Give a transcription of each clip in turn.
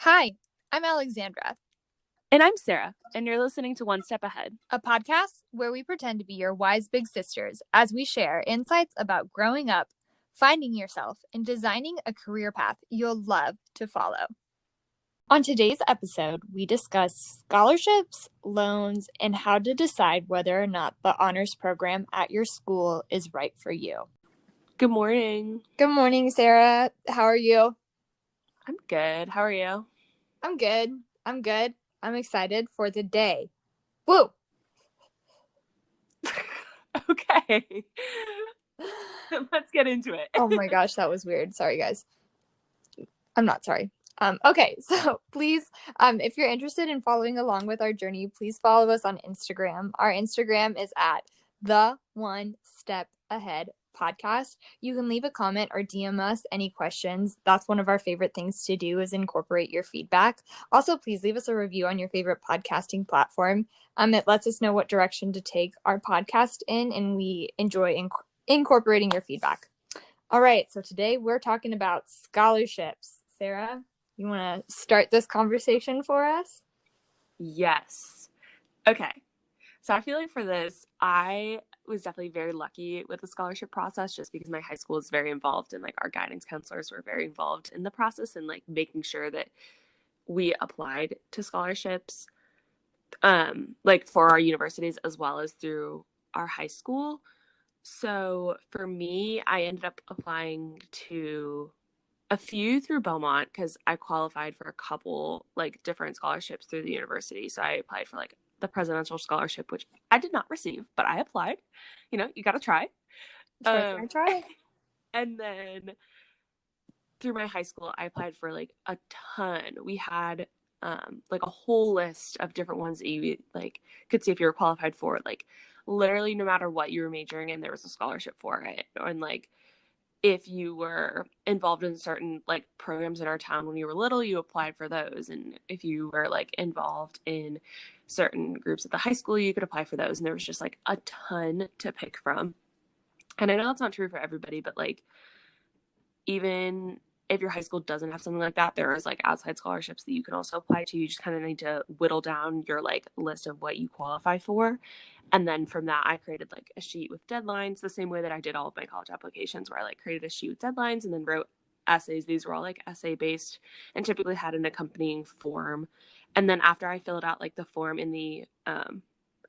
Hi, I'm Alexandra, And I'm Sarah, and you're listening to One Step Ahead. a podcast where we pretend to be your wise big sisters as we share insights about growing up, finding yourself, and designing a career path you'll love to follow. On today's episode, we discuss scholarships, loans, and how to decide whether or not the honors program at your school is right for you. Good morning. Good morning, Sarah. How are you? I'm good. How are you? I'm good. I'm excited for the day. Woo! Okay. Let's get into it. Oh my gosh, that was weird. Sorry, guys. I'm not sorry. Okay, so please, if you're interested in following along with our journey, please follow us on Instagram. Our Instagram is at the One Step Ahead podcast. You can leave a comment or DM us any questions. That's one of our favorite things to do is incorporate your feedback. Also, please leave us a review on your favorite podcasting platform. It lets us know what direction to take our podcast in, and we enjoy incorporating your feedback. All right, so today we're talking about scholarships. Sarah, you want to start this conversation for us? Yes. Okay. So I feel like for this, I was definitely very lucky with the scholarship process just because my high school is very involved and like our guidance counselors were very involved in the process and like making sure that we applied to scholarships like for our universities as well as through our high school. So for me, I ended up applying to a few through Belmont because I qualified for a couple like different scholarships through the university. So I applied for like the presidential scholarship, which I did not receive, but I applied. You know, you got to try. Try. And then through my high school, I applied for like a ton. We had like a whole list of different ones that you like could see if you were qualified for. Like literally, no matter what you were majoring in, there was a scholarship for it. And like if you were involved in certain like programs in our town when you were little, you applied for those. And if you were like involved in certain groups at the high school, you could apply for those. And there was just like a ton to pick from. And I know that's not true for everybody, but like even if your high school doesn't have something like that, there is like outside scholarships that you can also apply to. You just kind of need to whittle down your like list of what you qualify for. And then from that, I created like a sheet with deadlines, the same way that I did all of my college applications, where I like created a sheet with deadlines and then wrote essays. These were all like essay based and typically had an accompanying form. And then after I filled out like the form in the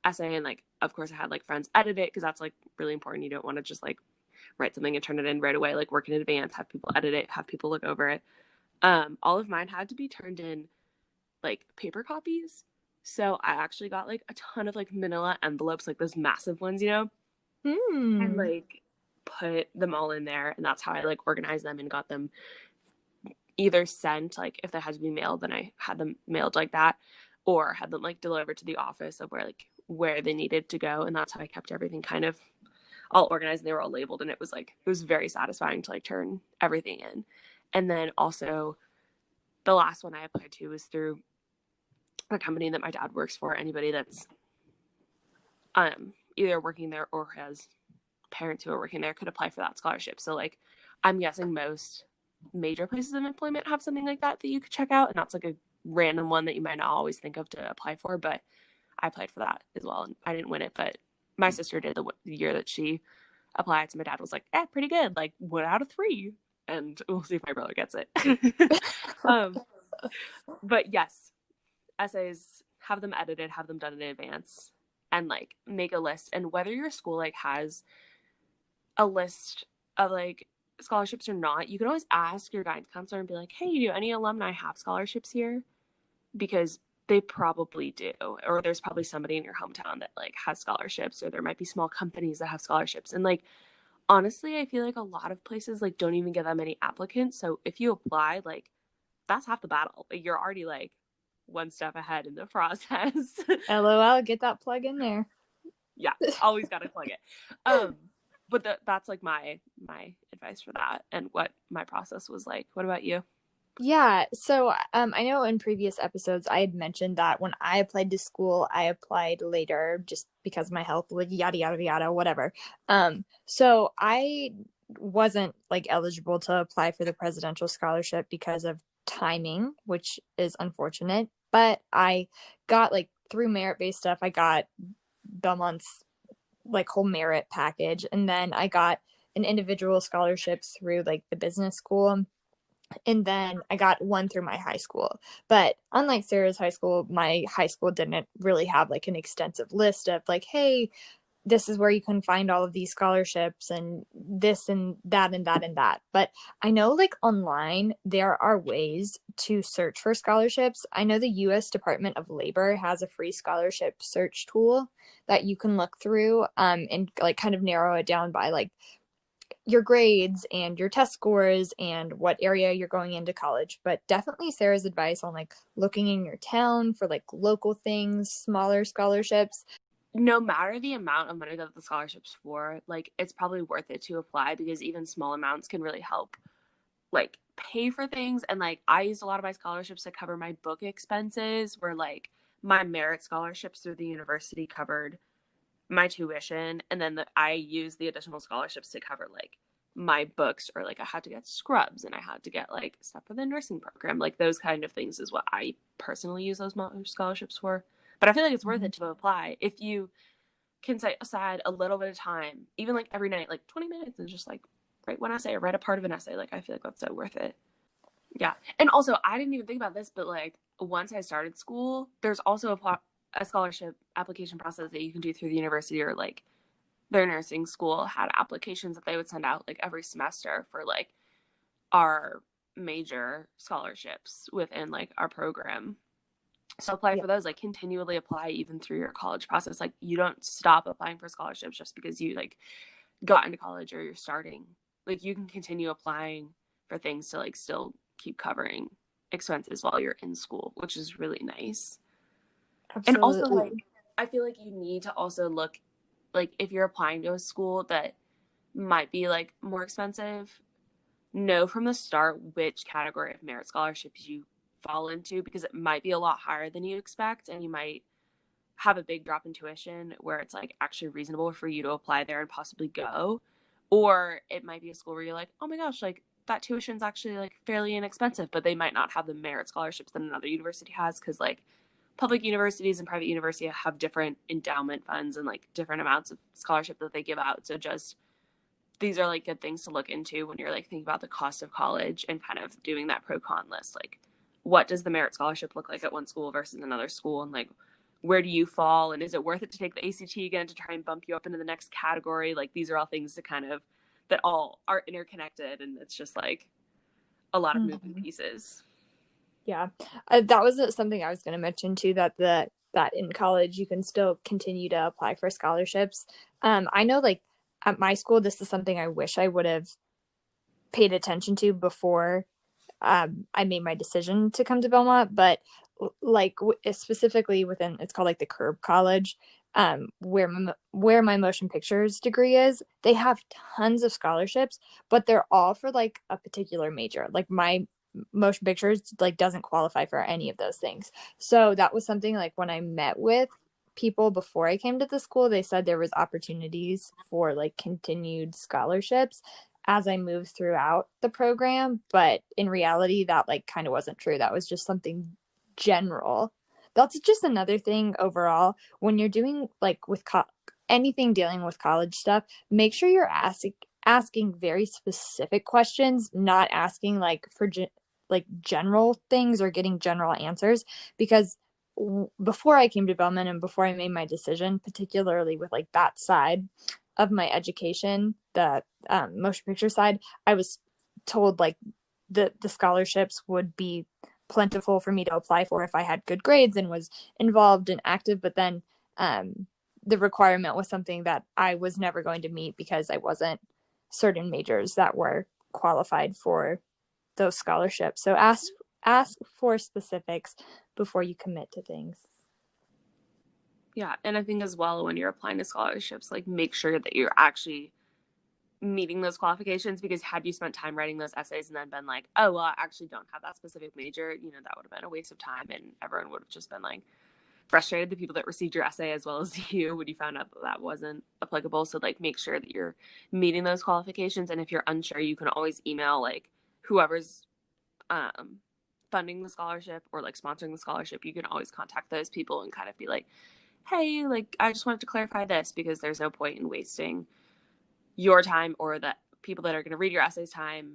essay, and like, of course, I had like friends edit it because that's like really important. You don't want to just like write something and turn it in right away, like work in advance, have people edit it, have people look over it. All of mine had to be turned in like paper copies. So I actually got like a ton of like manila envelopes, like those massive ones, you know, and like put them all in there. And that's how I like organized them and got them either sent, like if they had to be mailed, then I had them mailed like that, or had them like delivered to the office of where they needed to go. And that's how I kept everything kind of all organized, and they were all labeled, and it was very satisfying to like turn everything in. And then also the last one I applied to was through a company that my dad works for. Anybody that's either working there or has parents who are working there could apply for that scholarship. So like I'm guessing most major places of employment have something like that you could check out, and that's like a random one that you might not always think of to apply for, but I applied for that as well, and I didn't win it, but my sister did the year that she applied. So my dad was like, pretty good, like 1 out of 3, and we'll see if my brother gets it. But yes, essays, have them edited, have them done in advance, and like make a list. And whether your school like has a list of like scholarships or not, you can always ask your guidance counselor and be like, hey, do any alumni have scholarships here? Because they probably do, or there's probably somebody in your hometown that like has scholarships, or there might be small companies that have scholarships. And like honestly, I feel like a lot of places like don't even get that many applicants. So if you apply, like that's half the battle. You're already like one step ahead in the process. LOL, get that plug in there. Yeah, always got to plug it. But that's like my advice for that and what my process was like. What about you? Yeah, so I know in previous episodes I had mentioned that when I applied to school, I applied later just because my health, like yada yada yada, whatever. So I wasn't like eligible to apply for the presidential scholarship because of timing, which is unfortunate, but I got like through merit-based stuff, I got Belmont's like whole merit package, and then I got an individual scholarship through like the business school, and then I got one through my high school. But unlike Sarah's high school, my high school didn't really have like an extensive list of like, hey, this is where you can find all of these scholarships and this and that and that and that. But I know like online, there are ways to search for scholarships. I know the US Department of Labor has a free scholarship search tool that you can look through and like kind of narrow it down by like your grades and your test scores and what area you're going into college. But definitely Sarah's advice on like looking in your town for like local things, smaller scholarships. No matter the amount of money that the scholarship's for, like it's probably worth it to apply, because even small amounts can really help like pay for things. And like I used a lot of my scholarships to cover my book expenses, where like my merit scholarships through the university covered my tuition, and then I used the additional scholarships to cover like my books, or like I had to get scrubs and I had to get like stuff for the nursing program. Like those kind of things is what I personally use those scholarships for. But I feel like it's worth it to apply if you can set aside a little bit of time, even like every night, like 20 minutes, and just like write one essay or write a part of an essay. Like I feel like that's so worth it. Yeah. And also, I didn't even think about this, but like once I started school, there's also a scholarship application process that you can do through the university, or like their nursing school had applications that they would send out like every semester for like our major scholarships within like our program. So apply Yeah. for those, like continually apply even through your college process. Like you don't stop applying for scholarships just because you like got into college or you're starting. Like you can continue applying for things to like still keep covering expenses while you're in school, which is really nice. And also like Absolutely. I feel like you need to also look, like if you're applying to a school that might be like more expensive, know from the start which category of merit scholarships you fall into, because it might be a lot higher than you expect, and you might have a big drop in tuition where it's like actually reasonable for you to apply there and possibly go. Or it might be a school where you're like, oh my gosh, like that tuition's actually like fairly inexpensive, but they might not have the merit scholarships that another university has, because like public universities and private universities have different endowment funds and like different amounts of scholarship that they give out. So just these are like good things to look into when you're like thinking about the cost of college and kind of doing that pro con list. Like what does the merit scholarship look like at one school versus another school, and like where do you fall, and is it worth it to take the ACT again to try and bump you up into the next category? Like these are all things to kind of that all are interconnected, and it's just like a lot of moving Mhm. pieces. Yeah, that was something I was going to mention too. That in college you can still continue to apply for scholarships. I know, like at my school, this is something I wish I would have paid attention to before I made my decision to come to Belmont. But like specifically within, it's called like the Curb College, where my motion pictures degree is. They have tons of scholarships, but they're all for like a particular major. Like my motion pictures like doesn't qualify for any of those things. So that was something like when I met with people before I came to the school, they said there was opportunities for like continued scholarships as I moved throughout the program, but in reality that like kind of wasn't true. That was just something general. That's just another thing overall when you're doing like with anything dealing with college stuff, make sure you're asking very specific questions, not asking like for like general things or getting general answers, because before I came to Bellman and before I made my decision, particularly with like that side of my education, the motion picture side, I was told like the scholarships would be plentiful for me to apply for if I had good grades and was involved and active. But then the requirement was something that I was never going to meet because I wasn't certain majors that were qualified for those scholarships. So ask for specifics before you commit to things. Yeah, and I think as well when you're applying to scholarships, like make sure that you're actually meeting those qualifications, because had you spent time writing those essays and then been like, oh well, I actually don't have that specific major, you know, that would have been a waste of time, and everyone would have just been like frustrated, the people that received your essay as well as you, when you found out that that wasn't applicable. So like make sure that you're meeting those qualifications, and if you're unsure, you can always email like whoever's funding the scholarship or like sponsoring the scholarship, you can always contact those people and kind of be like, hey, like I just wanted to clarify this, because there's no point in wasting your time or the people that are going to read your essays time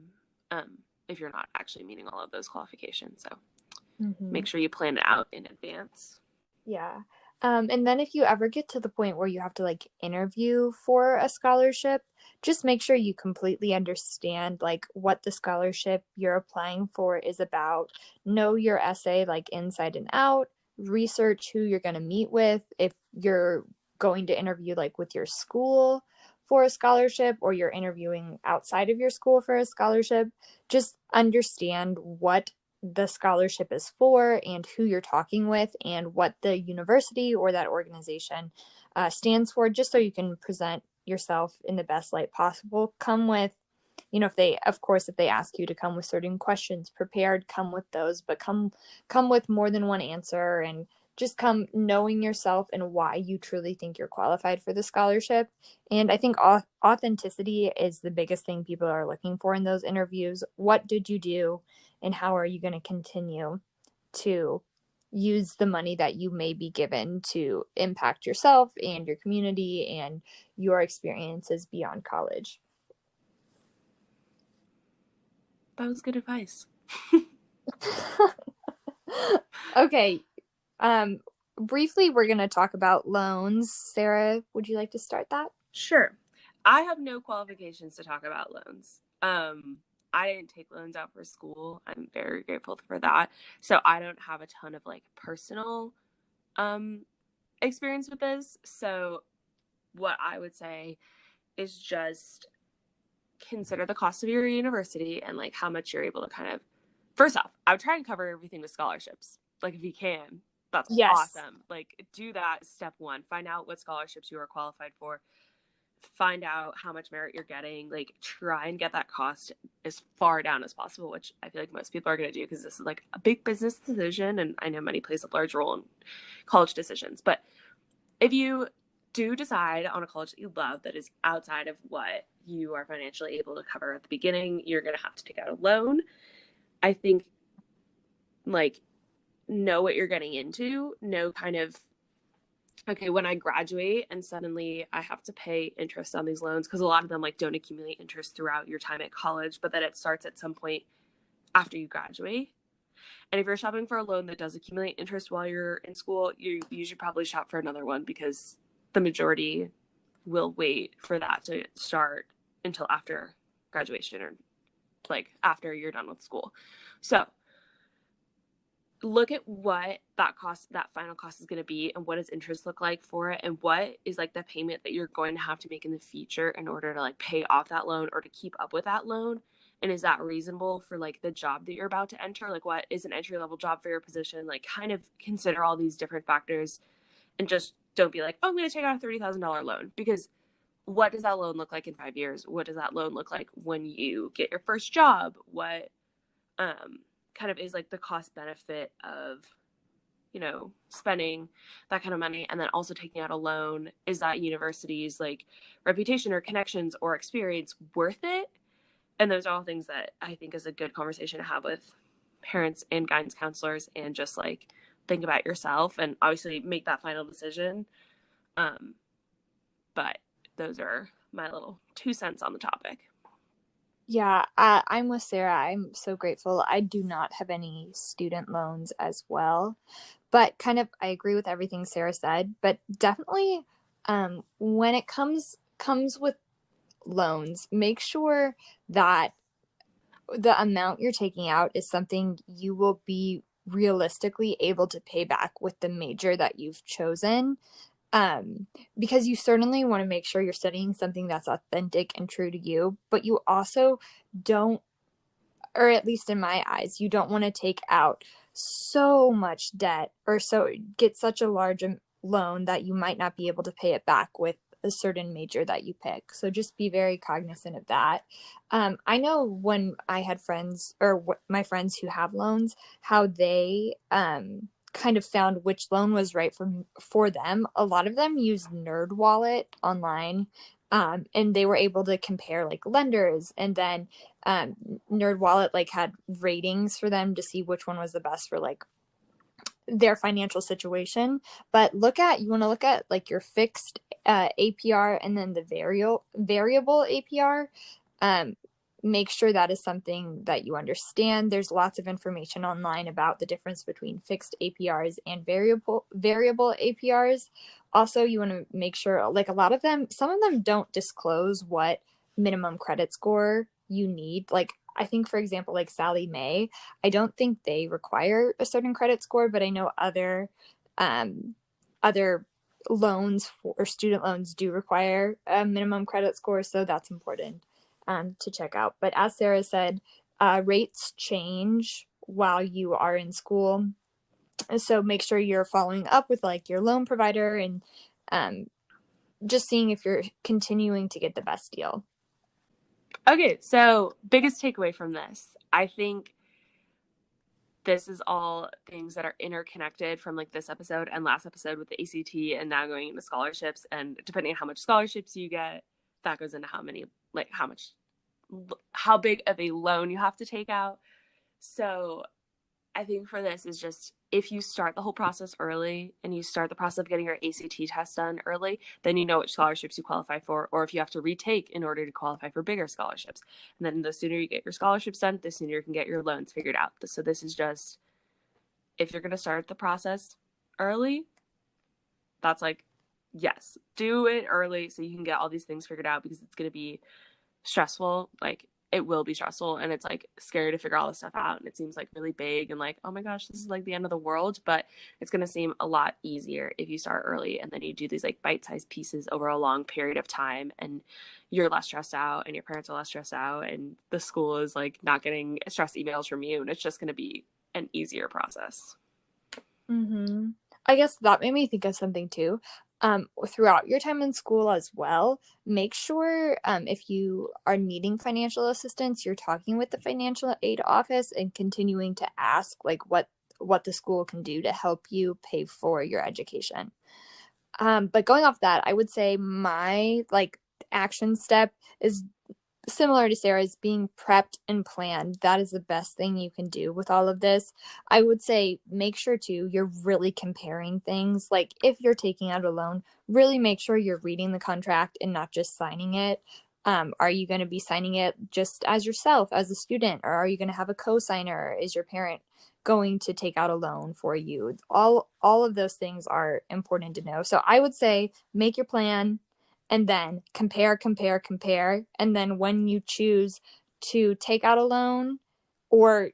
if you're not actually meeting all of those qualifications. So make sure you plan it out in advance. Yeah. And then if you ever get to the point where you have to like interview for a scholarship, just make sure you completely understand like what the scholarship you're applying for is about. Know your essay like inside and out. Research who you're going to meet with. If you're going to interview like with your school for a scholarship, or you're interviewing outside of your school for a scholarship, just understand what the scholarship is for and who you're talking with and what the university or that organization stands for, just so you can present yourself in the best light possible. Come with, if they ask you to come with certain questions prepared, come with those, but come with more than one answer, and just come knowing yourself and why you truly think you're qualified for the scholarship. And I think authenticity is the biggest thing people are looking for in those interviews. What did you do, and how are you going to continue to use the money that you may be given to impact yourself and your community and your experiences beyond college? That was good advice. Okay. Briefly, we're going to talk about loans. Sarah, would you like to start that? Sure. I have no qualifications to talk about loans. I didn't take loans out for school. I'm very grateful for that. So I don't have a ton of like personal experience with this. So what I would say is just consider the cost of your university and like how much you're able to kind of, first off, I would try and cover everything with scholarships. Like if you can, that's awesome. Like do that. Step one, find out what scholarships you are qualified for. Find out how much merit you're getting, like try and get that cost as far down as possible, which I feel like most people are going to do because this is like a big business decision, and I know money plays a large role in college decisions. But if you do decide on a college that you love that is outside of what you are financially able to cover at the beginning, you're going to have to take out a loan. I think like know what you're getting into, know kind of, okay, when I graduate and suddenly I have to pay interest on these loans, because a lot of them like don't accumulate interest throughout your time at college, but then it starts at some point after you graduate. And if you're shopping for a loan that does accumulate interest while you're in school, you should probably shop for another one, because the majority will wait for that to start until after graduation, or like after you're done with school. So look at what that final cost is going to be, and what does interest look like for it, and what is like the payment that you're going to have to make in the future in order to like pay off that loan or to keep up with that loan. And is that reasonable for like the job that you're about to enter? Like what is an entry level job for your position? Like kind of consider all these different factors, and just don't be like, oh, I'm going to take out a $30,000 loan, because what does that loan look like in 5 years? What does that loan look like when you get your first job? What kind of is like the cost benefit of, spending that kind of money, and then also taking out a loan? Is that university's like reputation or connections or experience worth it? And those are all things that I think is a good conversation to have with parents and guidance counselors, and just like think about yourself and obviously make that final decision. But those are my little 2 cents on the topic. Yeah, I'm with Sarah. I'm so grateful. I do not have any student loans as well, but kind of I agree with everything Sarah said. But definitely, when it comes with loans, make sure that the amount you're taking out is something you will be realistically able to pay back with the major that you've chosen. Because you certainly want to make sure you're studying something that's authentic and true to you, but you also don't, or at least in my eyes, you don't want to take out so much debt or so get such a large loan that you might not be able to pay it back with a certain major that you pick. So just be very cognizant of that. I know when I had friends, or my friends who have loans, how they kind of found which loan was right for them. A lot of them use NerdWallet online, And they were able to compare like lenders, and then NerdWallet like had ratings for them to see which one was the best for like their financial situation. But you want to look at like your fixed APR and then the variable APR. Um, Make sure that is something that you understand. There's lots of information online about the difference between fixed APRs and variable APRs. Also, you want to make sure, like some of them don't disclose what minimum credit score you need. Like I think, for example, like Sally Mae, I don't think they require a certain credit score, but I know other loans or student loans do require a minimum credit score, so that's important to check out. But as Sarah said, rates change while you are in school, so make sure you're following up with like your loan provider and just seeing if you're continuing to get the best deal. Okay, so biggest takeaway from this, I think this is all things that are interconnected from like this episode and last episode with the ACT and now going into scholarships. And depending on how much scholarships you get, that goes into how big of a loan you have to take out. So I think for this is just, if you start the whole process early and you start the process of getting your ACT test done early, then you know which scholarships you qualify for, or if you have to retake in order to qualify for bigger scholarships. And then the sooner you get your scholarships done, the sooner you can get your loans figured out. So this is just, if you're going to start the process early, that's like, yes, do it early so you can get all these things figured out, because it's going to be stressful. Like, it will be stressful, and it's like scary to figure all this stuff out, and it seems like really big and like, oh my gosh, this is like the end of the world. But it's going to seem a lot easier if you start early and then you do these like bite-sized pieces over a long period of time, and you're less stressed out and your parents are less stressed out and the school is like not getting stress emails from you, and it's just going to be an easier process. Mm-hmm. I guess that made me think of something too. Throughout your time in school as well, make sure if you are needing financial assistance, you're talking with the financial aid office and continuing to ask like what the school can do to help you pay for your education. But going off that, I would say my like action step is similar to Sarah's, being prepped and planned. That is the best thing you can do with all of this. I would say make sure too, you're really comparing things. Like if you're taking out a loan, really make sure you're reading the contract and not just signing it. Are you going to be signing it just as yourself, as a student, or are you going to have a co-signer? Is your parent going to take out a loan for you? All of those things are important to know. So I would say make your plan, and then compare. And then when you choose to take out a loan or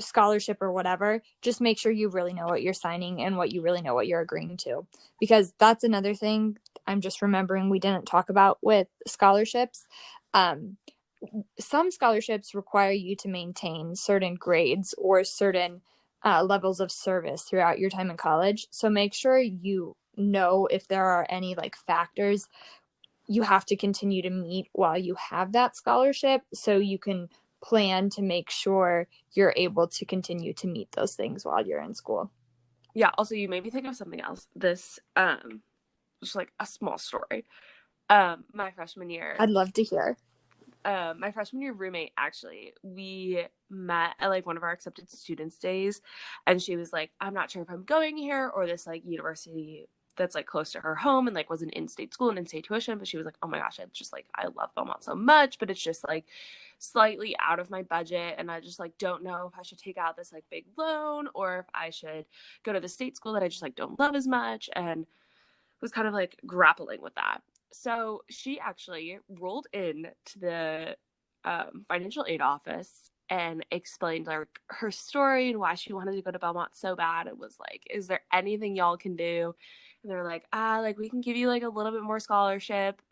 scholarship or whatever, just make sure you really know what you're signing and what you really know what you're agreeing to. Because that's another thing I'm just remembering we didn't talk about with scholarships. Some scholarships require you to maintain certain grades or certain levels of service throughout your time in college. So make sure you know if there are any like factors you have to continue to meet while you have that scholarship, so you can plan to make sure you're able to continue to meet those things while you're in school. Yeah, also you made me think of something else. This just like a small story. My freshman year, I'd love to hear. my freshman year roommate, actually, we met at like one of our accepted students days, and she was like, I'm not sure if I'm going here or this like university that's like close to her home and like was an in-state school and in-state tuition. But she was like, oh my gosh, it's just like, I love Belmont so much, but it's just like slightly out of my budget, and I just like don't know if I should take out this like big loan or if I should go to the state school that I just like don't love as much, and was kind of like grappling with that. So she actually rolled in to the financial aid office and explained like her story and why she wanted to go to Belmont so bad. It was like, is there anything y'all can do? And they were like, like we can give you like a little bit more scholarship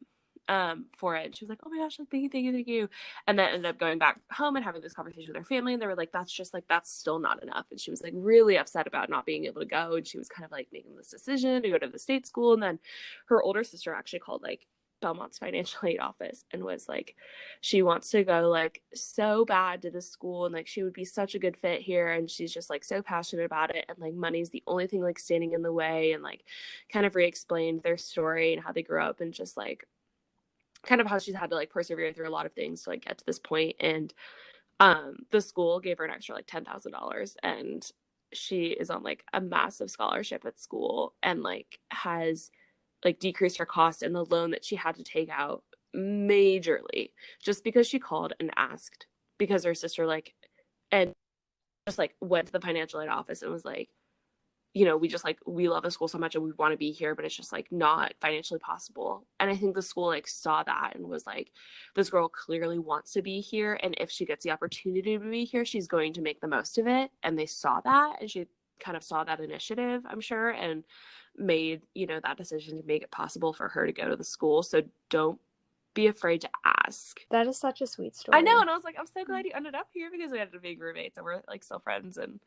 for it. And she was like, oh my gosh, like thank you. And then ended up going back home and having this conversation with her family, and they were like, that's just like, that's still not enough. And she was like really upset about not being able to go, and she was kind of like making this decision to go to the state school. And then her older sister actually called like Belmont's financial aid office and was like, she wants to go like so bad to this school, and like she would be such a good fit here, and she's just like so passionate about it, and like money's the only thing like standing in the way, and like kind of re-explained their story and how they grew up, and just like kind of how she's had to like persevere through a lot of things to like get to this point. And the school gave her an extra like $10,000, and she is on like a massive scholarship at school, and like has like decreased her cost and the loan that she had to take out majorly, just because she called and asked, because her sister like, and just like went to the financial aid office and was like, you know, we just like, we love the school so much and we want to be here, but it's just like not financially possible. And I think the school like saw that and was like, this girl clearly wants to be here, and if she gets the opportunity to be here, she's going to make the most of it. And they saw that, and she kind of saw that initiative, I'm sure, and made, you know, that decision to make it possible for her to go to the school. So don't be afraid to ask. That is such a sweet story. I know, and I was like, I'm so glad you ended up here, because we had to be roommates and we're like still friends and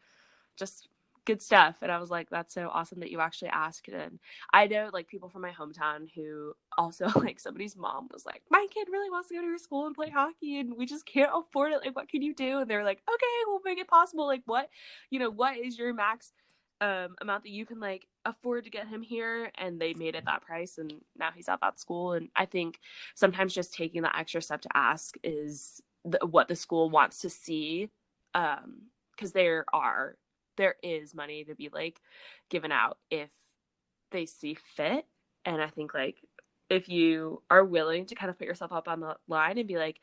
just good stuff. And I was like, that's so awesome that you actually asked. And I know like people from my hometown who also, like, somebody's mom was like, my kid really wants to go to her school and play hockey and we just can't afford it, like what can you do? And they're like, okay, we'll make it possible. Like, what, you know, what is your max amount that you can like afford to get him here? And they made it that price, and now he's at that school. And I think sometimes just taking that extra step to ask is what the school wants to see, because there is money to be like given out if they see fit. And I think like if you are willing to kind of put yourself up on the line and be like,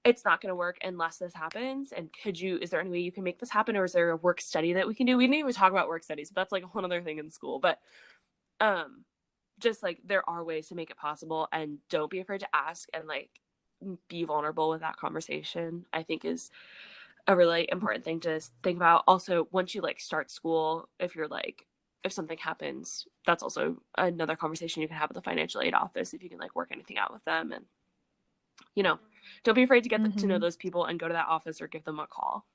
it's not going to work unless this happens, and is there any way you can make this happen, or is there a work study that we can do? We didn't even talk about work studies, but that's like a whole other thing in school. But just like there are ways to make it possible, and don't be afraid to ask, and like be vulnerable with that conversation, I think is a really important thing to think about. Also, once you like start school, if something happens, that's also another conversation you can have with the financial aid office, if you can like work anything out with them. And, you know, don't be afraid to get to know those people and go to that office or give them a call.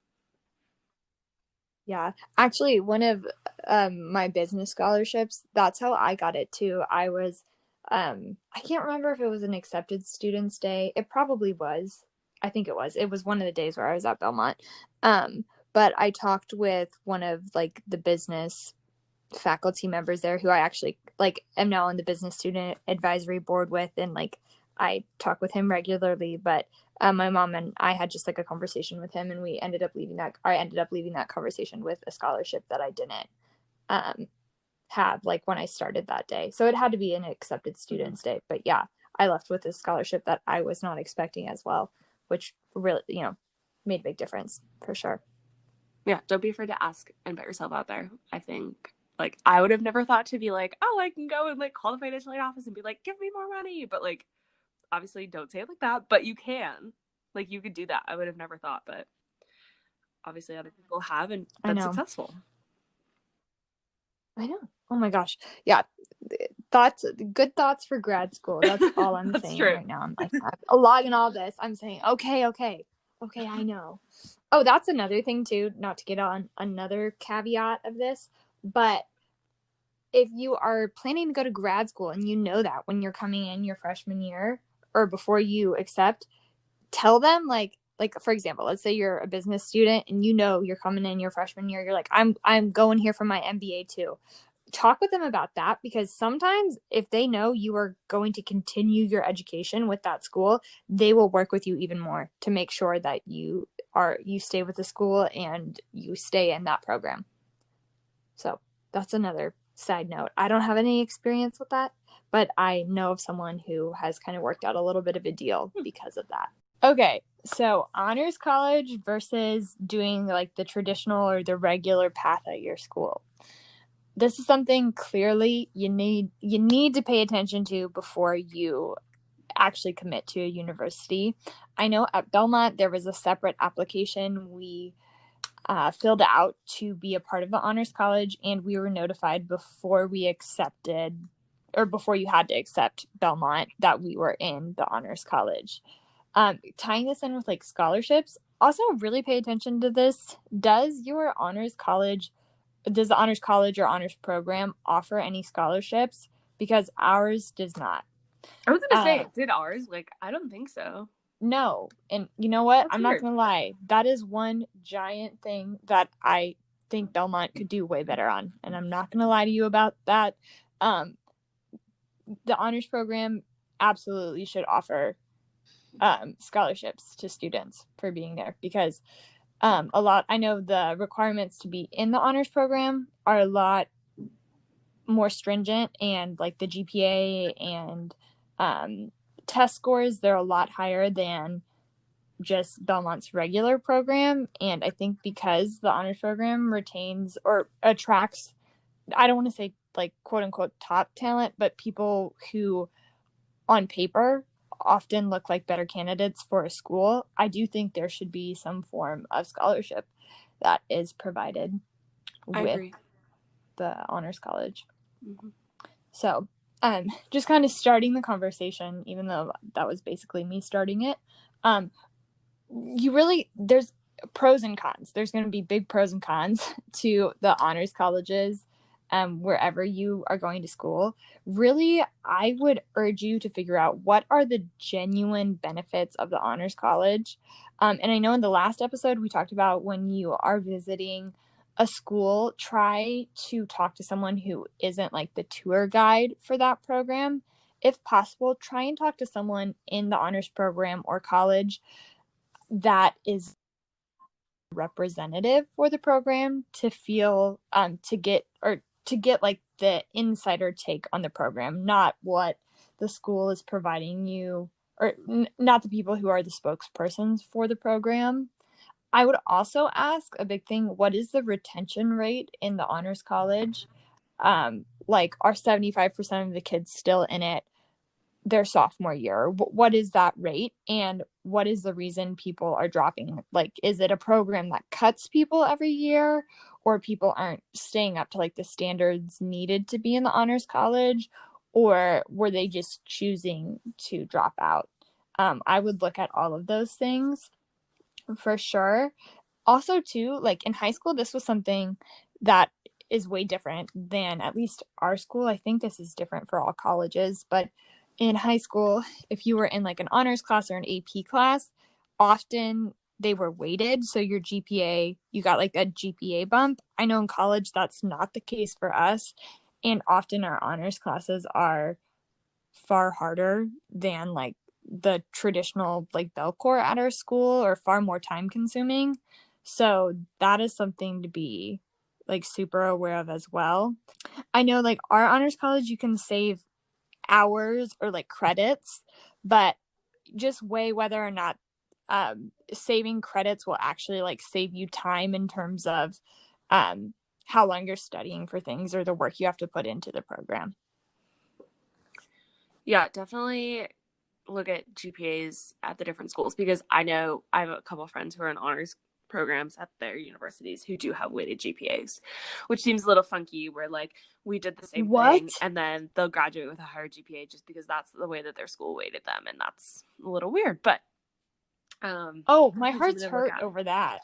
Yeah, actually, one of my business scholarships, that's how I got it too. I was, I can't remember if it was an accepted students day. It probably was. I think it was. It was one of the days where I was at Belmont. But I talked with one of like the business faculty members there, who I actually like am now on the business student advisory board with, and like I talk with him regularly. But my mom and I had just like a conversation with him, and I ended up leaving that conversation with a scholarship that I didn't have like when I started that day. So it had to be an accepted students day. But yeah, I left with a scholarship that I was not expecting as well, which really, you know, made a big difference for sure. Yeah, don't be afraid to ask and put yourself out there. I think like I would have never thought to be like, oh, I can go and like call the financial aid office and be like, give me more money. But like, obviously don't say it like that, but you can. Like, you could do that. I would have never thought, but obviously other people have, and been successful. I know. Oh my gosh. Yeah. Good thoughts for grad school. That's all I'm saying true. Right now. I'm like, I'm logging all this. I'm saying, okay, I know. Oh, that's another thing too, not to get on another caveat of this, but if you are planning to go to grad school and you know that when you're coming in your freshman year or before you accept, tell them like for example, let's say you're a business student and you know you're coming in your freshman year, you're like, I'm going here for my MBA too. Talk with them about that, because sometimes if they know you are going to continue your education with that school, they will work with you even more to make sure that you stay with the school and you stay in that program. So that's another side note. I don't have any experience with that, but I know of someone who has kind of worked out a little bit of a deal because of that. Okay, so honors college versus doing like the traditional or the regular path at your school. This is something clearly you need to pay attention to before you actually commit to a university. I know at Belmont there was a separate application we filled out to be a part of the honors college, and we were notified before we accepted, or before you had to accept Belmont, that we were in the honors college. Tying this in with like scholarships, also really pay attention to this. Does the honors college or honors program offer any scholarships? Because ours does not. I was gonna say, did ours? Like, I don't think so. No. And you know what? That's I'm weird. not gonna lie. That is one giant thing that I think Belmont could do way better on. And I'm not gonna lie to you about that. The honors program absolutely should offer scholarships to students for being there, because I know the requirements to be in the honors program are a lot more stringent, and like the GPA and test scores, they're a lot higher than just Belmont's regular program. And I think because the honors program retains or attracts, I don't want to say like quote unquote top talent, but people who on paper often look like better candidates for a school, I do think there should be some form of scholarship that is provided I with agree. the honors college. Mm-hmm. So just kind of starting the conversation, even though that was basically me starting it, there's pros and cons. There's going to be big pros and cons to the honors colleges wherever you are going to school. Really, I would urge you to figure out what are the genuine benefits of the honors college. And I know in the last episode we talked about when you are visiting a school, try to talk to someone who isn't like the tour guide for that program. If possible, try and talk to someone in the honors program or college that is representative for the program, to feel to get like the insider take on the program, not what the school is providing you, or not the people who are the spokespersons for the program. I would also ask a big thing, what is the retention rate in the honors college? Like, are 75% of the kids still in it their sophomore year? What is that rate, and what is the reason people are dropping? Like, is it a program that cuts people every year, or people aren't staying up to like the standards needed to be in the honors college, or were they just choosing to drop out? I would look at all of those things for sure. Also too, like in high school, this was something that is way different than at least our school. I think this is different for all colleges, but in high school, if you were in like an honors class or an AP class, often they were weighted. So your GPA, you got like a GPA bump. I know in college that's not the case for us. And often our honors classes are far harder than like the traditional like Belcore at our school, or far more time consuming. So that is something to be like super aware of as well. I know like our honors college, you can save hours or like credits, but just weigh whether or not saving credits will actually like save you time in terms of how long you're studying for things or the work you have to put into the program. Yeah, definitely look at GPAs at the different schools, because I know I have a couple of friends who are in honors programs at their universities who do have weighted GPAs, which seems a little funky, where like we did the same What? thing and then they'll graduate with a higher GPA just because that's the way that their school weighted them, and that's a little weird, but Oh, my something heart's to look hurt at. over that.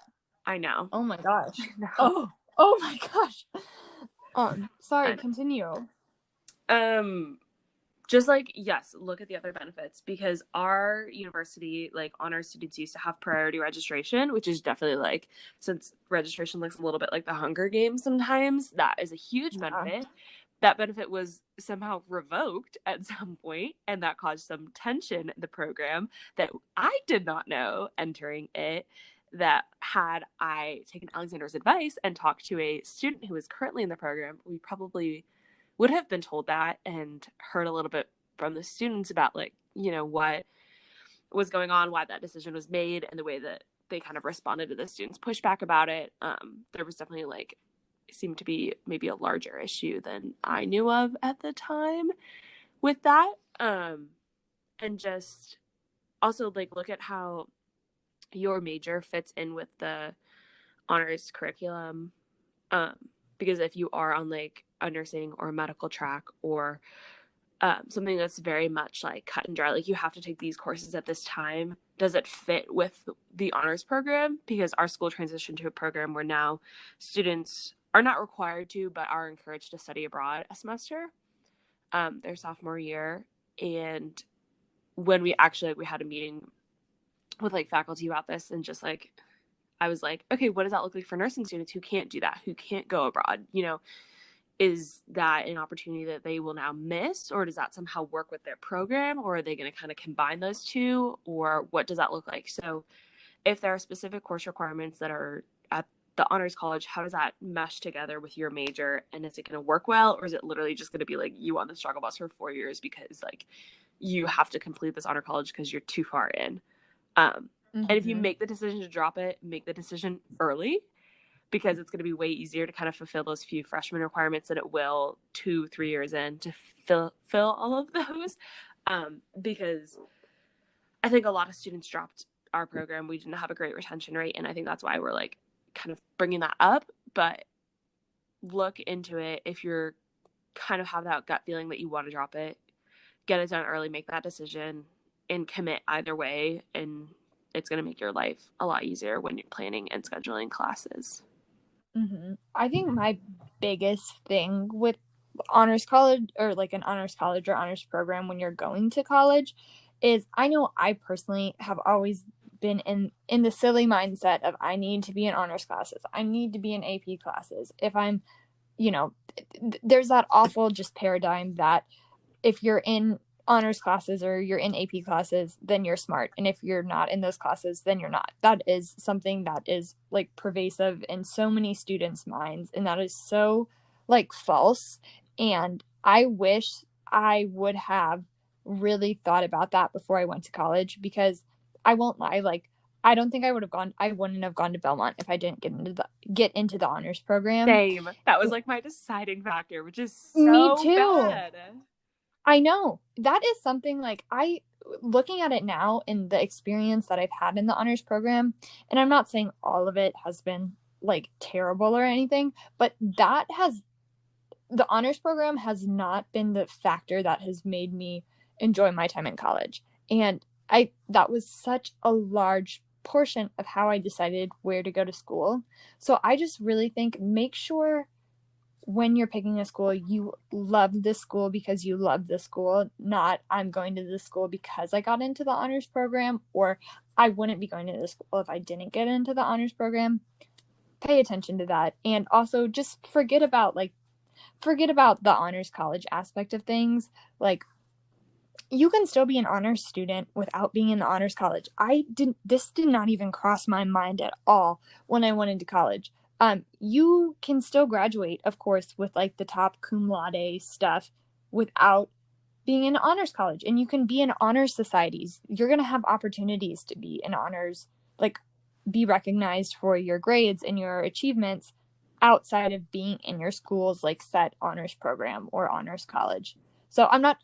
I know. Oh my gosh. I know. Oh my gosh. I Sorry, know. continue. Just like, yes, look at the other benefits, because our university, like honor students used to have priority registration, which is definitely like, since registration looks a little bit like the Hunger Games sometimes, that is a huge Yeah. benefit. That benefit was somehow revoked at some point, and that caused some tension in the program that I did not know entering it. That had I taken Alexandra's advice and talked to a student who is currently in the program, we probably would have been told that and heard a little bit from the students about like, what was going on, why that decision was made, and the way that they kind of responded to the students' pushback about it. There was definitely like, seemed to be maybe a larger issue than I knew of at the time with that. And just also like look at how your major fits in with the honors curriculum. Because if you are on like a nursing or a medical track, or something that's very much like cut and dry, like you have to take these courses at this time, does it fit with the honors program? Because our school transitioned to a program where now students are not required to, but are encouraged to study abroad a semester their sophomore year. And when we actually, we had a meeting with like faculty about this, and just like, I was like, okay, what does that look like for nursing students who can't do that, who can't go abroad? is that an opportunity that they will now miss, or does that somehow work with their program, or are they going to kind of combine those two, or what does that look like? So if there are specific course requirements that are at the honors college, how does that mesh together with your major, and is it going to work well, or is it literally just going to be like you on the struggle bus for 4 years because like you have to complete this honor college because you're too far in? And if you Mm-hmm. make the decision to drop it, make the decision early, because it's going to be way easier to kind of fulfill those few freshman requirements than it will 2-3 years in to fill all of those. Because I think a lot of students dropped our program. We didn't have a great retention rate, and I think that's why we're like kind of bringing that up. But look into it. If you're kind of have that gut feeling that you want to drop it, get it done early, make that decision, and commit either way, and it's going to make your life a lot easier when you're planning and scheduling classes. Mm-hmm. I think my biggest thing with honors college, or like an honors college or honors program when you're going to college, is I know I personally have always been in the silly mindset of I need to be in honors classes. I need to be in AP classes. If I'm, there's that awful just paradigm that if you're in honors classes or you're in AP classes, then you're smart. And if you're not in those classes, then you're not. That is something that is like pervasive in so many students' minds. And that is so like false. And I wish I would have really thought about that before I went to college, because I won't lie, like I don't think I wouldn't have gone to Belmont if I didn't get into the honors program. Same. That was like my deciding factor, which is Me so too. bad. I know. That is something like looking at it now in the experience that I've had in the honors program, and I'm not saying all of it has been like terrible or anything, but the honors program has not been the factor that has made me enjoy my time in college. And that was such a large portion of how I decided where to go to school. So I just really think make sure when you're picking a school, you love this school because you love this school, not I'm going to this school because I got into the honors program, or I wouldn't be going to this school if I didn't get into the honors program. Pay attention to that. And also just forget about the honors college aspect of things. Like, you can still be an honors student without being in the honors college. This did not even cross my mind at all when I went into college. You can still graduate, of course, with like the top cum laude stuff without being in honors college, and you can be in honors societies. You're going to have opportunities to be in honors, like be recognized for your grades and your achievements outside of being in your school's like set honors program or honors college. So I'm not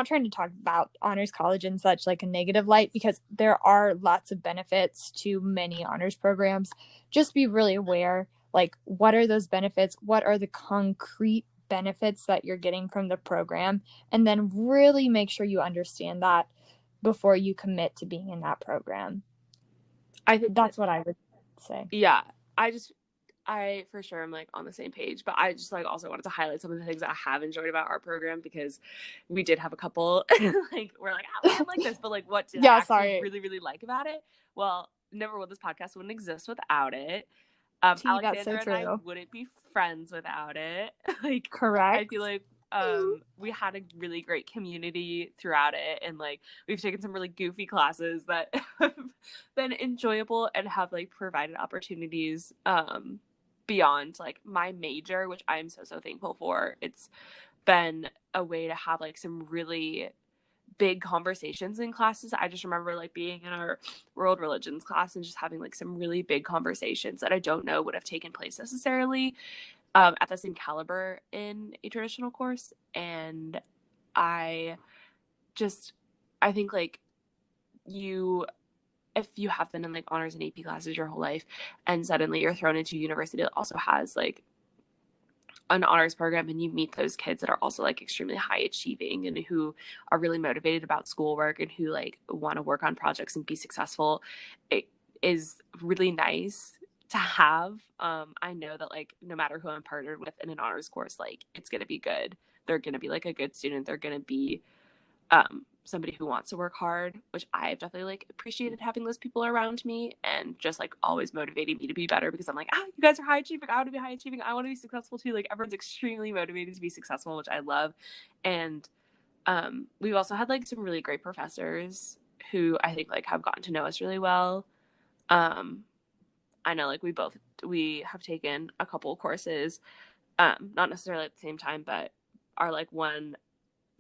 trying to talk about honors college in such like a negative light, because there are lots of benefits to many honors programs. Just be really aware, like what are those benefits? What are the concrete benefits that you're getting from the program? And then really make sure you understand that before you commit to being in that program. I think That's what I would say. yeah, I for sure am like on the same page, but I just like also wanted to highlight some of the things that I have enjoyed about our program, because we did have a couple like we're like, oh, we didn't like this, but like what did I Yeah, actually sorry. really, really like about it? Well, number one, this podcast wouldn't exist without it. That's so Alexandra and I true. wouldn't be friends without it. Like I Correct. feel like we had a really great community throughout it, and like we've taken some really goofy classes that have been enjoyable and have like provided opportunities beyond like my major, which I'm so thankful for. It's been a way to have like some really big conversations in classes. I just remember like being in our world religions class and just having like some really big conversations that I don't know would have taken place necessarily at the same caliber in a traditional course. And I I think like if you have been in like honors and AP classes your whole life, and suddenly you're thrown into a university that also has like an honors program, and you meet those kids that are also like extremely high achieving and who are really motivated about schoolwork and who like want to work on projects and be successful, it is really nice to have. I know that like no matter who I'm partnered with in an honors course, like it's going to be good. They're going to be like a good student. They're going to be somebody who wants to work hard, which I've definitely like appreciated having those people around me and just like always motivating me to be better, because I'm like, you guys are high achieving. I want to be high achieving. I want to be successful too. Like everyone's extremely motivated to be successful, which I love. And we've also had like some really great professors who I think like have gotten to know us really well. I know like we have taken a couple of courses, not necessarily at the same time, but our like one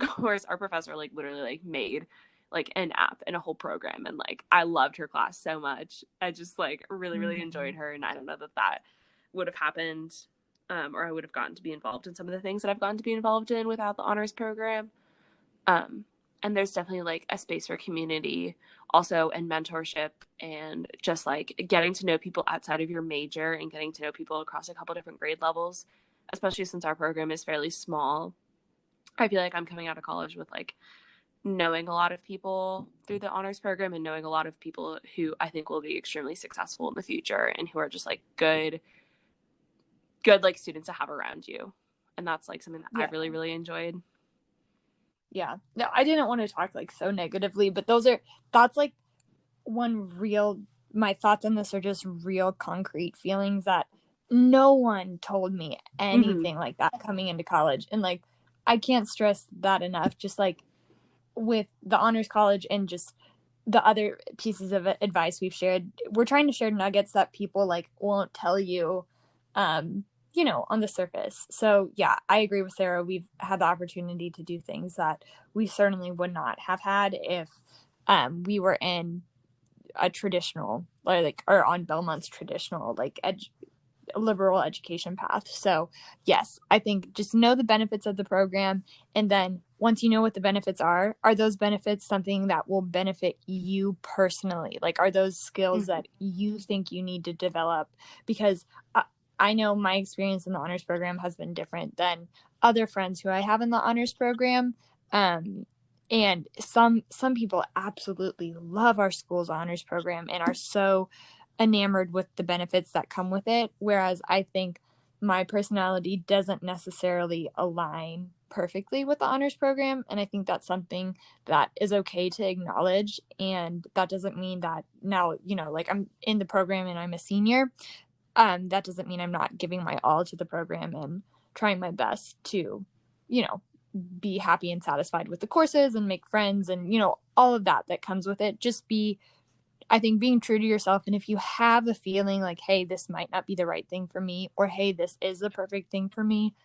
course, our professor like literally like made like an app and a whole program, and like I loved her class so much. I just like really enjoyed her, and I don't know that would have happened, or I would have gotten to be involved in some of the things that I've gotten to be involved in without the honors program. And there's definitely like a space for community also, and mentorship, and just like getting to know people outside of your major and getting to know people across a couple different grade levels, especially since our program is fairly small. I feel like I'm coming out of college with like knowing a lot of people through the honors program, and knowing a lot of people who I think will be extremely successful in the future, and who are just like good like students to have around you. And that's like something that I've really enjoyed. Yeah. No, I didn't want to talk like so negatively, but that's like my thoughts on this are just real concrete feelings that no one told me anything like that coming into college. And like, I can't stress that enough. Just like with the honors college and just the other pieces of advice we've shared, we're trying to share nuggets that people like won't tell you, on the surface. So yeah, I agree with Sarah. We've had the opportunity to do things that we certainly would not have had if we were in a traditional or on Belmont's traditional like liberal education path. So yes, I think just know the benefits of the program, and then once you know what the benefits are those benefits something that will benefit you personally? Like, are those skills that you think you need to develop? Because I know my experience in the honors program has been different than other friends who I have in the honors program. And some people absolutely love our school's honors program and are so enamored with the benefits that come with it, whereas I think my personality doesn't necessarily align perfectly with the honors program, and I think that's something that is okay to acknowledge. And that doesn't mean that now, like I'm in the program and I'm a senior, that doesn't mean I'm not giving my all to the program and trying my best to, be happy and satisfied with the courses and make friends and, all of that comes with it. Just I think being true to yourself. And if you have a feeling like, hey, this might not be the right thing for me, or hey, this is the perfect thing for me,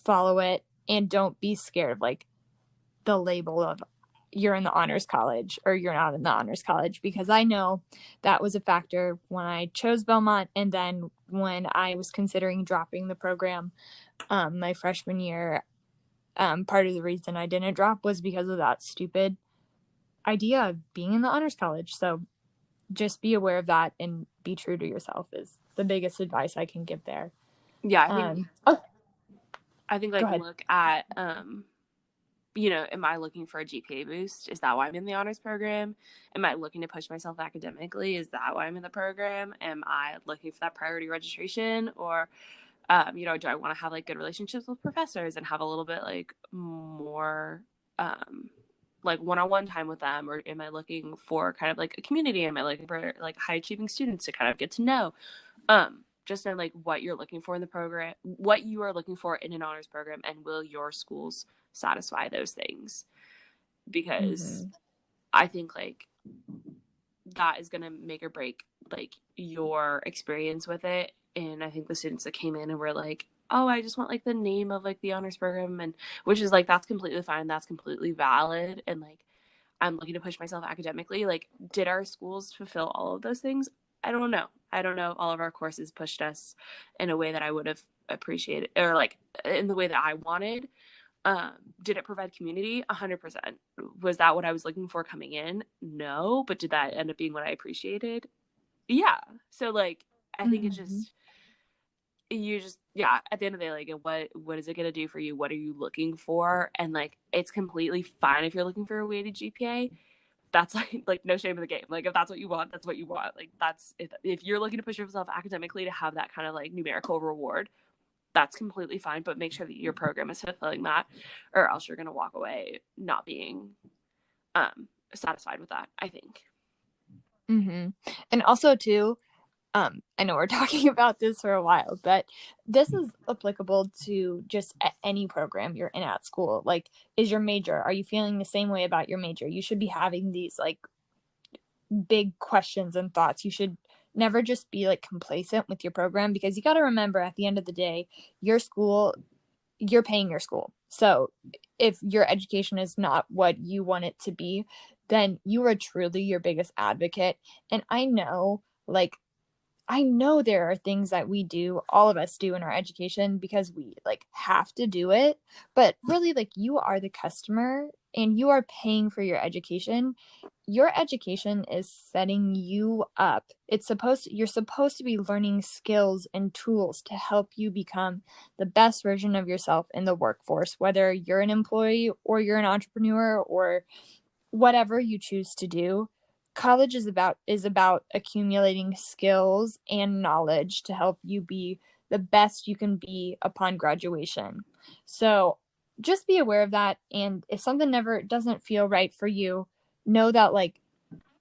follow it. And don't be scared of like the label of you're in the honors college or you're not in the honors college, because I know that was a factor when I chose Belmont. And then when I was considering dropping the program my freshman year, part of the reason I didn't drop was because of that stupid idea of being in the honors college. So just be aware of that and be true to yourself is the biggest advice I can give there. Yeah, I think like look at am I looking for a GPA boost? Is that why I'm in the honors program? Am I looking to push myself academically? Is that why I'm in the program? Am I looking for that priority registration? Or do I want to have like good relationships with professors and have a little bit like more like one-on-one time with them? Or am I looking for kind of like a community? Am I looking for like high achieving students to kind of get to know? Just know like what you're looking for in the program, what you are looking for in an honors program, and will your schools satisfy those things? Because I think like that is going to make or break like your experience with it. And I think the students that came in and were like, oh, I just want like the name of like the honors program, and which is like, that's completely fine, that's completely valid, and like I'm looking to push myself academically. Like, did our schools fulfill all of those things? I don't know. All of our courses pushed us in a way that I would have appreciated, or like in the way that I wanted. Did it provide community? 100%. Was that what I was looking for coming in? No. But did that end up being what I appreciated? Yeah. So like, I think it's just, at the end of the day, like what is it going to do for you? What are you looking for? And like, it's completely fine if you're looking for a weighted GPA. That's like no shame in the game. Like, if that's what you want, that's what you want. Like, that's if you're looking to push yourself academically to have that kind of like numerical reward, that's completely fine. But make sure that your program is fulfilling that, or else you're going to walk away not being satisfied with that, I think. Mm-hmm. And also too, I know we're talking about this for a while, but this is applicable to just any program you're in at school. Like, is your major, are you feeling the same way about your major? You should be having these like big questions and thoughts. You should never just be like complacent with your program, because you got to remember at the end of the day, your school, you're paying your school. So if your education is not what you want it to be, then you are truly your biggest advocate. And I know there are things that we do, all of us do in our education, because we like have to do it, but really like you are the customer and you are paying for your education. Your education is setting you up. You're supposed to be learning skills and tools to help you become the best version of yourself in the workforce, whether you're an employee or you're an entrepreneur or whatever you choose to do. College is about accumulating skills and knowledge to help you be the best you can be upon graduation. So just be aware of that. And if something never doesn't feel right for you, know that like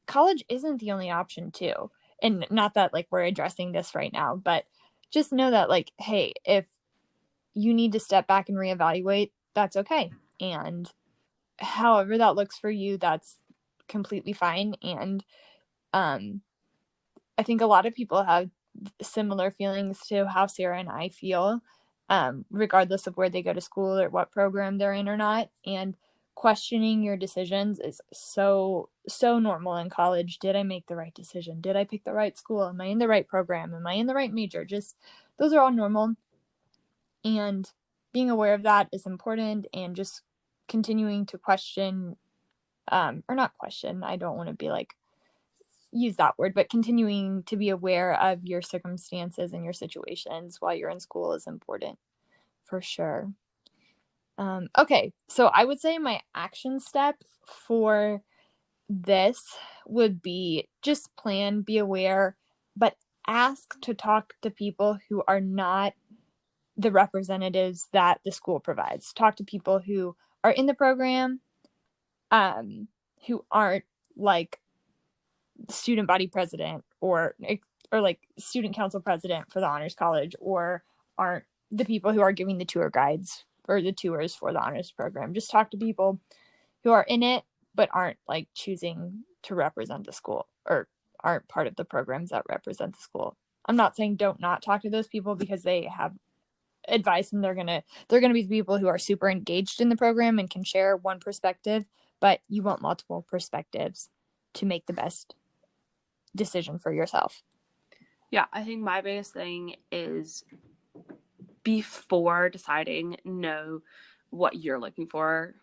college isn't the only option too. And not that like we're addressing this right now, but just know that like, hey, if you need to step back and reevaluate, that's okay. And however that looks for you, that's completely fine. And I think a lot of people have similar feelings to how Sarah and I feel, regardless of where they go to school or what program they're in or not. And questioning your decisions is so normal in college. Did I make the right decision? Did I pick the right school? Am I in the right program? Am I in the right major? Just those are all normal. And being aware of that is important, and just continuing to question, or not question, I don't want to be like use that word, but continuing to be aware of your circumstances and your situations while you're in school is important for sure. Okay, so I would say my action step for this would be just plan, be aware, but ask to talk to people who are not the representatives that the school provides. Talk to people who are in the program, who aren't like student body president or like student council president for the honors college, or aren't the people who are giving the tour guides or the tours for the honors program. Just talk to people who are in it but aren't like choosing to represent the school or aren't part of the programs that represent the school. I'm not saying don't not talk to those people, because they have advice and they're gonna be the people who are super engaged in the program and can share one perspective, but you want multiple perspectives to make the best decision for yourself. Yeah, I think my biggest thing is before deciding, know what you're looking for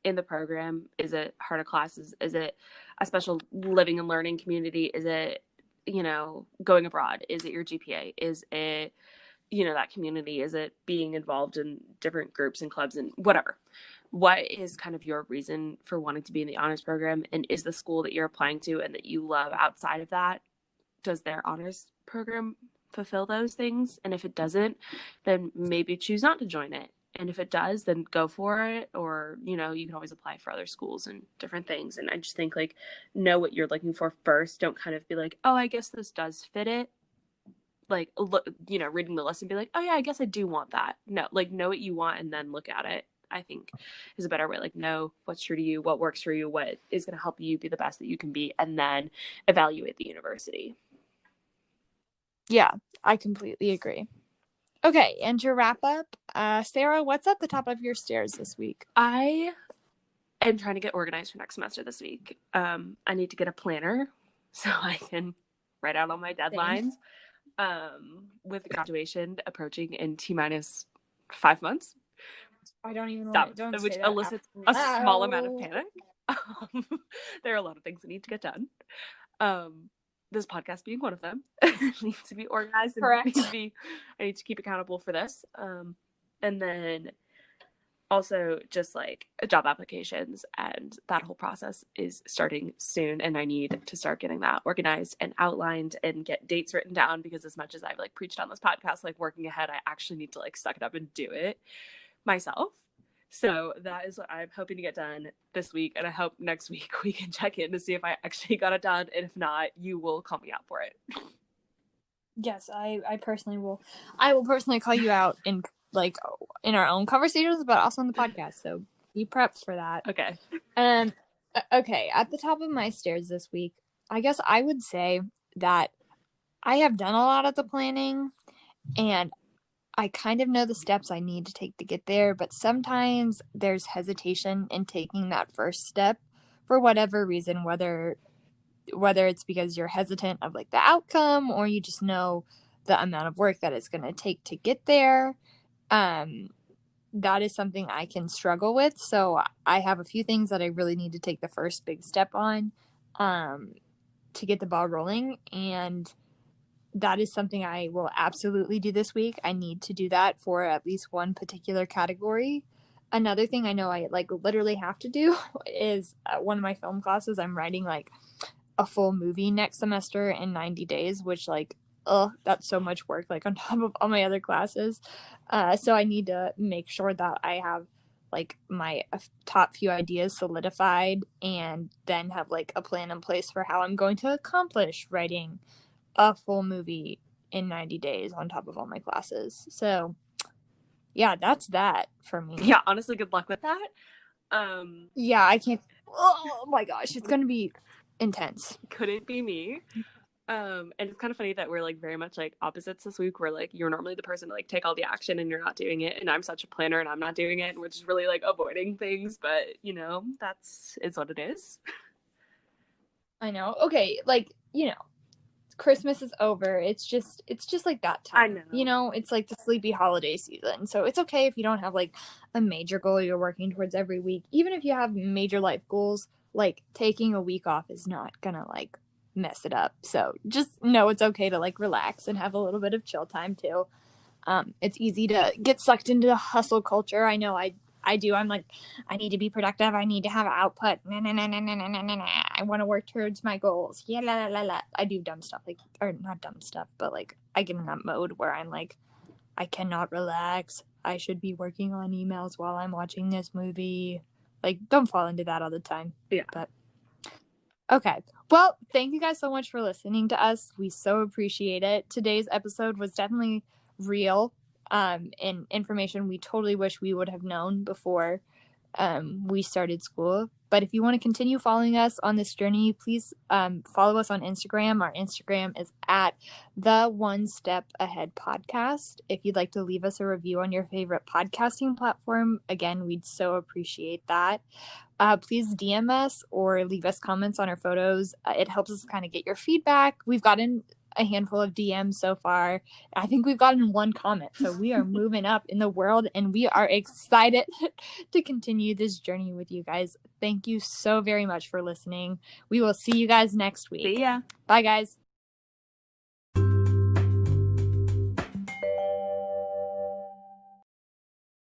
in the program. Is it harder classes? Is it a special living and learning community? Is it, going abroad? Is it your GPA? Is it, that community? Is it being involved in different groups and clubs and whatever? What is kind of your reason for wanting to be in the honors program? And is the school that you're applying to and that you love outside of that, does their honors program fulfill those things? And if it doesn't, then maybe choose not to join it. And if it does, then go for it. Or, you can always apply for other schools and different things. And I just think like, know what you're looking for first. Don't kind of be like, oh, I guess this does fit it. Like, look, reading the list and be like, oh yeah, I guess I do want that. No, like know what you want and then look at it, I think is a better way. Like know what's true to you, what works for you, what is going to help you be the best that you can be, and then evaluate the university. Yeah, I completely agree. Okay, and to wrap up, Sarah, what's at the top of your stairs this week? I am trying to get organized for next semester this week. I need to get a planner so I can write out all my deadlines. With graduation approaching in T-minus 5 months. I don't even want to, which elicits a small amount of panic. There are a lot of things that need to get done. This podcast being one of them. Needs to be organized. Correct. I need to keep accountable for this. And then also just like job applications, and that whole process is starting soon, and I need to start getting that organized and outlined and get dates written down, because as much as I've like preached on this podcast, like working ahead, I actually need to like suck it up and do it myself. So that is what I'm hoping to get done this week. And I hope next week we can check in to see if I actually got it done. And if not, you will call me out for it. Yes, I personally will. I will personally call you out in our own conversations, but also on the podcast. So be prepped for that. Okay. Okay. At the top of my stairs this week, I guess I would say that I have done a lot of the planning, and I kind of know the steps I need to take to get there, but sometimes there's hesitation in taking that first step for whatever reason, whether it's because you're hesitant of like the outcome, or you just know the amount of work that it's going to take to get there. That is something I can struggle with. So I have a few things that I really need to take the first big step on to get the ball rolling. And that is something I will absolutely do this week. I need to do that for at least one particular category. Another thing I know I like literally have to do is one of my film classes, I'm writing like a full movie next semester in 90 days, which like, that's so much work, like on top of all my other classes. So I need to make sure that I have like my top few ideas solidified, and then have like a plan in place for how I'm going to accomplish writing a full movie in 90 days on top of all my classes. So yeah, that's that for me. Yeah, honestly, good luck with that. Yeah, I can't. Oh my gosh, it's gonna be intense. Couldn't be me. And it's kind of funny that we're like very much like opposites this week. Where like you're normally the person to like take all the action and you're not doing it, and I'm such a planner and I'm not doing it, and we're just really like avoiding things. But you know, that's what it is. I know. Okay, like, Christmas is over. It's just like that time. I know. It's like the sleepy holiday season. So it's okay if you don't have like a major goal you're working towards every week. Even if you have major life goals, like taking a week off is not gonna like mess it up. So just know it's okay to like relax and have a little bit of chill time too. It's easy to get sucked into the hustle culture. I know I do. I'm like, I need to be productive. I need to have output. Nah, nah, nah, nah, nah, nah, nah, nah. I want to work towards my goals. Yeah, la, la, la, la. I do dumb stuff, like, or not dumb stuff, but like I get in that mode where I'm like, I cannot relax. I should be working on emails while I'm watching this movie. Like, don't fall into that all the time. Yeah. But okay. Well, thank you guys so much for listening to us. We so appreciate it. Today's episode was definitely real and information we totally wish we would have known before we started school. But if you want to continue following us on this journey, please follow us on Instagram. Our Instagram is at the One Step Ahead Podcast. If you'd like to leave us a review on your favorite podcasting platform, again, we'd so appreciate that. Please DM us or leave us comments on our photos. It helps us kind of get your feedback. We've gotten a handful of DMs so far. I think we've gotten one comment. So we are moving up in the world, and we are excited to continue this journey with you guys. Thank you so very much for listening. We will see you guys next week. See ya. Bye, guys.